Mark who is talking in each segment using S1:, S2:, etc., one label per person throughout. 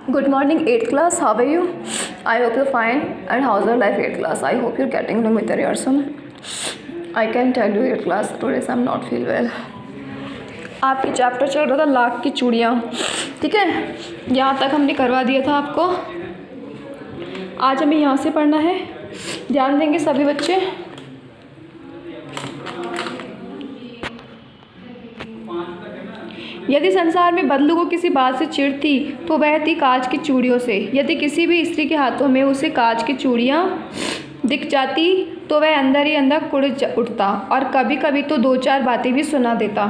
S1: Good morning, 8th class. How are you? I hope you're fine. And how's your life, 8th class? I hope you're getting along with your son. I can tell you, 8th class, today I'm not feel well. आपकी chapter चल रहा था लाख की चूड़ियाँ, ठीक है। यहाँ तक हमने करवा दिया था आपको। आज हमें यहाँ से पढ़ना है, ध्यान देंगे सभी बच्चे। यदि संसार में बदलू को किसी बात से चिढ़ थी तो वह थी कांच की चूड़ियों से। यदि किसी भी स्त्री के हाथों में उसे कांच की चूड़ियाँ दिख जाती तो वह अंदर ही अंदर कुड़ उठता और कभी कभी तो दो चार बातें भी सुना देता।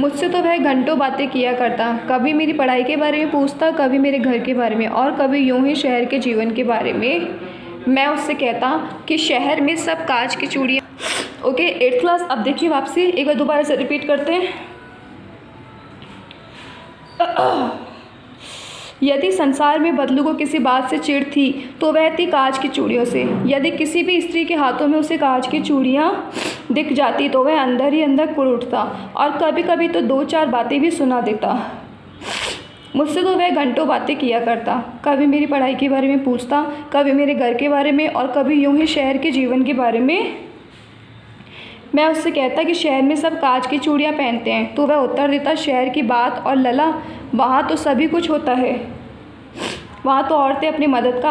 S1: मुझसे तो वह घंटों बातें किया करता, कभी मेरी पढ़ाई के बारे में पूछता, कभी मेरे घर के बारे में और कभी यूं ही शहर के जीवन के बारे में। मैं उससे कहता कि शहर में सब कांच की चूड़ियाँ। ओके 8th क्लास, अब देखिए वापसी एक बार दोबारा से रिपीट करते हैं। यदि संसार में बदलू को किसी बात से चिढ़ थी तो वह थी कांच की चूड़ियों से। यदि किसी भी स्त्री के हाथों में उसे कांच की चूड़ियाँ दिख जाती तो वह अंदर ही अंदर कुड़ उठता और कभी कभी तो दो चार बातें भी सुना देता। मुझसे तो वह घंटों बातें किया करता, कभी मेरी पढ़ाई के बारे में पूछता, कभी मेरे घर के बारे में और कभी यूं ही शहर के जीवन के बारे में। मैं उससे कहता कि शहर में सब कांच की चूड़ियाँ पहनते हैं तो वह उत्तर देता, शहर की बात और लला, वहाँ तो सभी कुछ होता है। वहाँ तो औरतें अपनी मदद का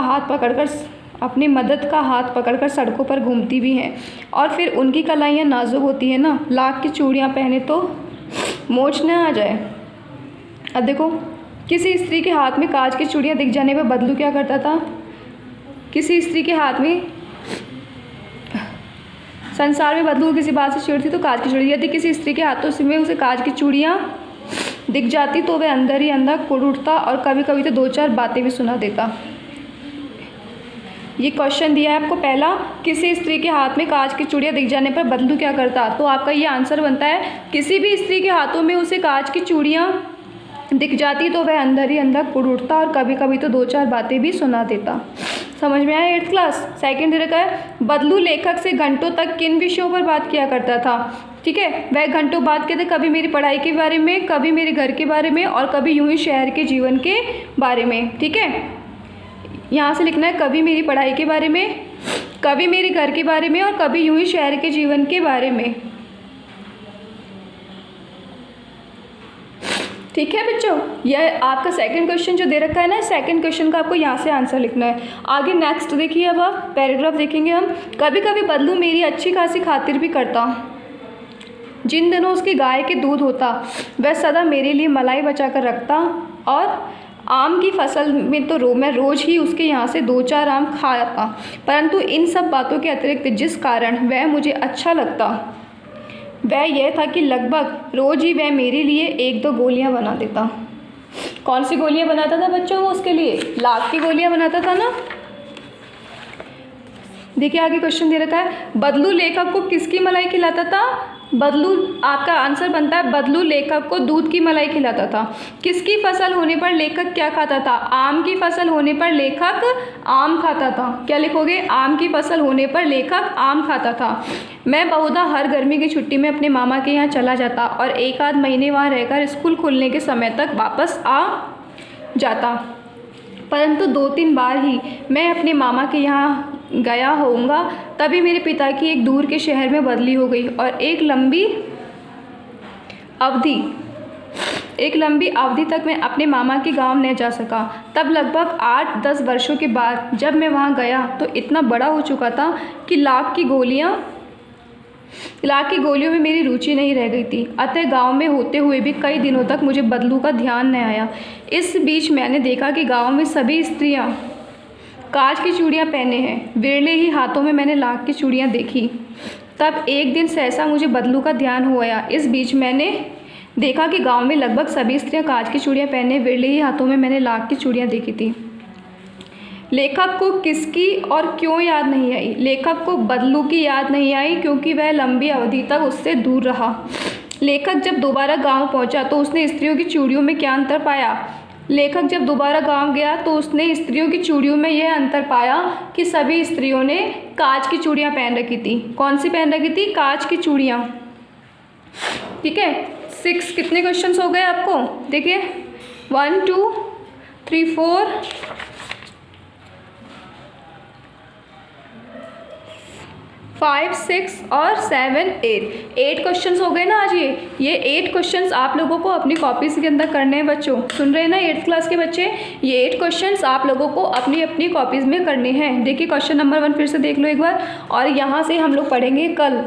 S1: हाथ पकड़कर सड़कों पर घूमती भी हैं और फिर उनकी कलाइयाँ नाजुक होती हैं ना, लाख की चूड़ियाँ पहने तो मोच न आ जाए। अब देखो, किसी स्त्री के हाथ में कांच की चूड़ियाँ दिख जाने पर बदलू क्या करता था। किसी स्त्री के हाथ में, संसार में बदलू किसी बात से चिढ़ थी तो कांच की चूड़ियाँ। यदि किसी स्त्री के हाथों में उसे कांच की चूड़ियाँ दिख जाती तो वह अंदर ही अंदर कुड़ उठता और कभी कभी तो दो चार बातें भी सुना देता। ये क्वेश्चन दिया है आपको पहला, किसी स्त्री के हाथ में कांच की चूड़ियाँ दिख जाने पर बदलू क्या करता। तो आपका ये आंसर बनता है, किसी भी स्त्री के हाथों में उसे कांच की चूड़ियाँ दिख जाती तो वह अंदर ही अंदर कुड़ उठता और कभी कभी तो दो चार बातें भी सुना देता। समझ में आया 8th क्लास। सेकंड दे रखा है, बदलू लेखक से घंटों तक किन विषयों पर बात किया करता था। ठीक है, वह घंटों बात करते, कभी मेरी पढ़ाई के बारे में, कभी मेरे घर के बारे में और कभी यूं ही शहर के जीवन के बारे में। ठीक है, यहाँ से लिखना है, कभी मेरी पढ़ाई के बारे में, कभी मेरे घर के बारे में और कभी यूं ही शहर के जीवन के बारे में। ठीक है बच्चों, यह आपका सेकंड क्वेश्चन जो दे रखा है ना, सेकंड क्वेश्चन का आपको यहाँ से आंसर लिखना है। आगे नेक्स्ट देखिए, अब आप पैराग्राफ देखेंगे हम। कभी कभी बदलू मेरी अच्छी खासी खातिर भी करता। जिन दिनों उसकी गाय के दूध होता वह सदा मेरे लिए मलाई बचा कर रखता और आम की फसल में तो मैं रोज़ ही उसके यहाँ से दो चार आम खाता। परंतु इन सब बातों के अतिरिक्त जिस कारण वह मुझे अच्छा लगता वह यह था कि लगभग रोज़ ही वह मेरे लिए एक दो गोलियां बना देता। कौन सी गोलियां बनाता था बच्चों वो उसके लिए? लाख की गोलियां बनाता था ना। देखिए आगे क्वेश्चन दे रखा है, बदलू लेखक को किसकी मलाई खिलाता था। बदलू, आपका आंसर बनता है, बदलू लेखक को दूध की मलाई खिलाता था। किसकी फसल होने पर लेखक क्या खाता था। आम की फसल होने पर लेखक आम खाता था। क्या लिखोगे, आम की फसल होने पर लेखक आम खाता था। मैं बहुधा हर गर्मी की छुट्टी में अपने मामा के यहाँ चला जाता और एक आध महीने वहाँ रहकर स्कूल खुलने के समय तक वापस आ जाता, परंतु दो तीन बार ही मैं अपने मामा के यहाँ गया होऊंगा तभी मेरे पिता की एक दूर के शहर में बदली हो गई और एक लंबी अवधि तक मैं अपने मामा के गांव न जा सका। तब लगभग 8-10 वर्षों के बाद जब मैं वहां गया तो इतना बड़ा हो चुका था कि लाख की गोलियों में मेरी रुचि नहीं रह गई थी। अतः गांव में होते हुए भी कई दिनों तक मुझे बदलू का ध्यान न आया। इस बीच मैंने देखा कि गांव में सभी स्त्रियां कांच की चूड़ियाँ पहने हैं। विरले ही हाथों में मैंने लाख की चूड़ियाँ देखी। तब एक दिन सहसा मुझे बदलू का ध्यान हो आया। इस बीच मैंने देखा कि गांव में लगभग सभी स्त्रियाँ कांच की चूड़ियाँ पहने, विरले ही हाथों में मैंने लाख की चूड़ियाँ देखी थी। लेखक को किसकी और क्यों याद नहीं आई। लेखक को बदलू की याद नहीं आई क्योंकि वह लंबी अवधि तक उससे दूर रहा। लेखक जब दोबारा गाँव पहुँचा तो उसने स्त्रियों की चूड़ियों में क्या अंतर पाया। लेखक जब दोबारा गांव गया तो उसने स्त्रियों की चूड़ियों में यह अंतर पाया कि सभी स्त्रियों ने कांच की चूड़ियाँ पहन रखी थी। कौन सी पहन रखी थी, कांच की चूड़ियाँ। ठीक है, 6 कितने क्वेश्चंस हो गए आपको। देखिए 1 2 3 4 5 6 और 7 8 क्वेश्चंस हो गए ना आज। ये 8 क्वेश्चंस आप लोगों को अपनी कॉपीज़ के अंदर करने हैं बच्चों। सुन रहे हैं ना 8th क्लास के बच्चे, ये 8 क्वेश्चंस आप लोगों को अपनी अपनी कॉपीज़ में करने हैं। देखिए क्वेश्चन नंबर 1 फिर से देख लो एक बार, और यहाँ से हम लोग पढ़ेंगे कल।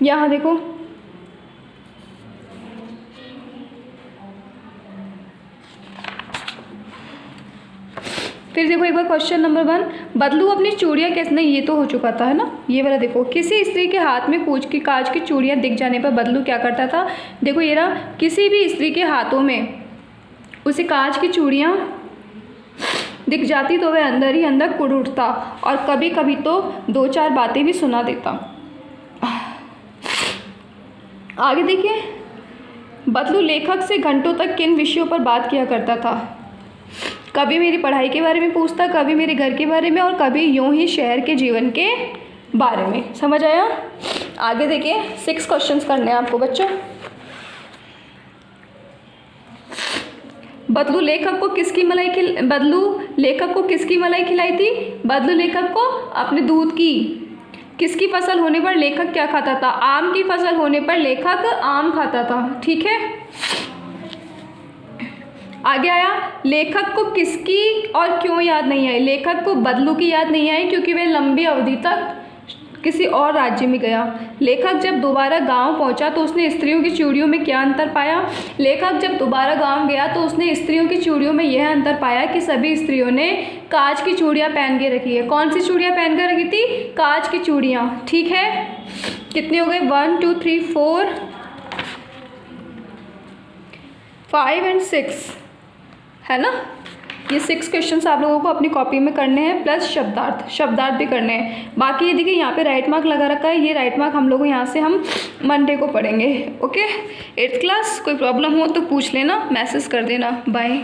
S1: यहाँ देखो, फिर देखो एक बार क्वेश्चन नंबर 1, बदलू अपनी चूड़ियाँ कैसे, नहीं ये तो हो चुका था है ना, ये वाला देखो। किसी स्त्री के हाथ में कांच की चूड़ियाँ दिख जाने पर बदलू क्या करता था। देखो ये रहा, किसी भी स्त्री के हाथों में उसे कांच की चूड़ियाँ दिख जाती तो वह अंदर ही अंदर कुढ़ उठता और कभी कभी तो 2-4 बातें भी सुना देता। आगे देखिए, बदलू लेखक से घंटों तक किन विषयों पर बात किया करता था। कभी मेरी पढ़ाई के बारे में पूछता, कभी मेरे घर के बारे में, और कभी यूं ही शहर के जीवन के बारे में। समझ आया। आगे देखिए 6 क्वेश्चंस करने हैं आपको बच्चों। बदलू लेखक को किसकी मलाई खिलाई थी। बदलू लेखक को अपने दूध की। किसकी फसल होने पर लेखक क्या खाता था। आम की फसल होने पर लेखक आम खाता था। ठीक है। आगे आया, लेखक को किसकी और क्यों याद नहीं आई। लेखक को बदलू की याद नहीं आई क्योंकि वह लंबी अवधि तक किसी और राज्य में गया। लेखक जब दोबारा गांव पहुंचा तो उसने स्त्रियों की चूड़ियों में क्या अंतर पाया। लेखक जब दोबारा गांव गया तो उसने स्त्रियों की चूड़ियों में यह अंतर पाया कि सभी स्त्रियों ने कांच की चूड़ियां पहन के रखी है। कौन सी चूड़ियां पहन कर रखी थी। कांच की चूड़ियां। ठीक है, कितने हो गए 1 2 3 4 5 और 6 है ना। ये 6 क्वेश्चंस आप लोगों को अपनी कॉपी में करने हैं, प्लस शब्दार्थ भी करने हैं। बाकी ये देखिए यहाँ पे राइट मार्क लगा रखा है, ये राइट मार्क हम लोग यहाँ से हम मंडे को पढ़ेंगे। ओके 8th क्लास, कोई प्रॉब्लम हो तो पूछ लेना, मैसेज कर देना। बाय।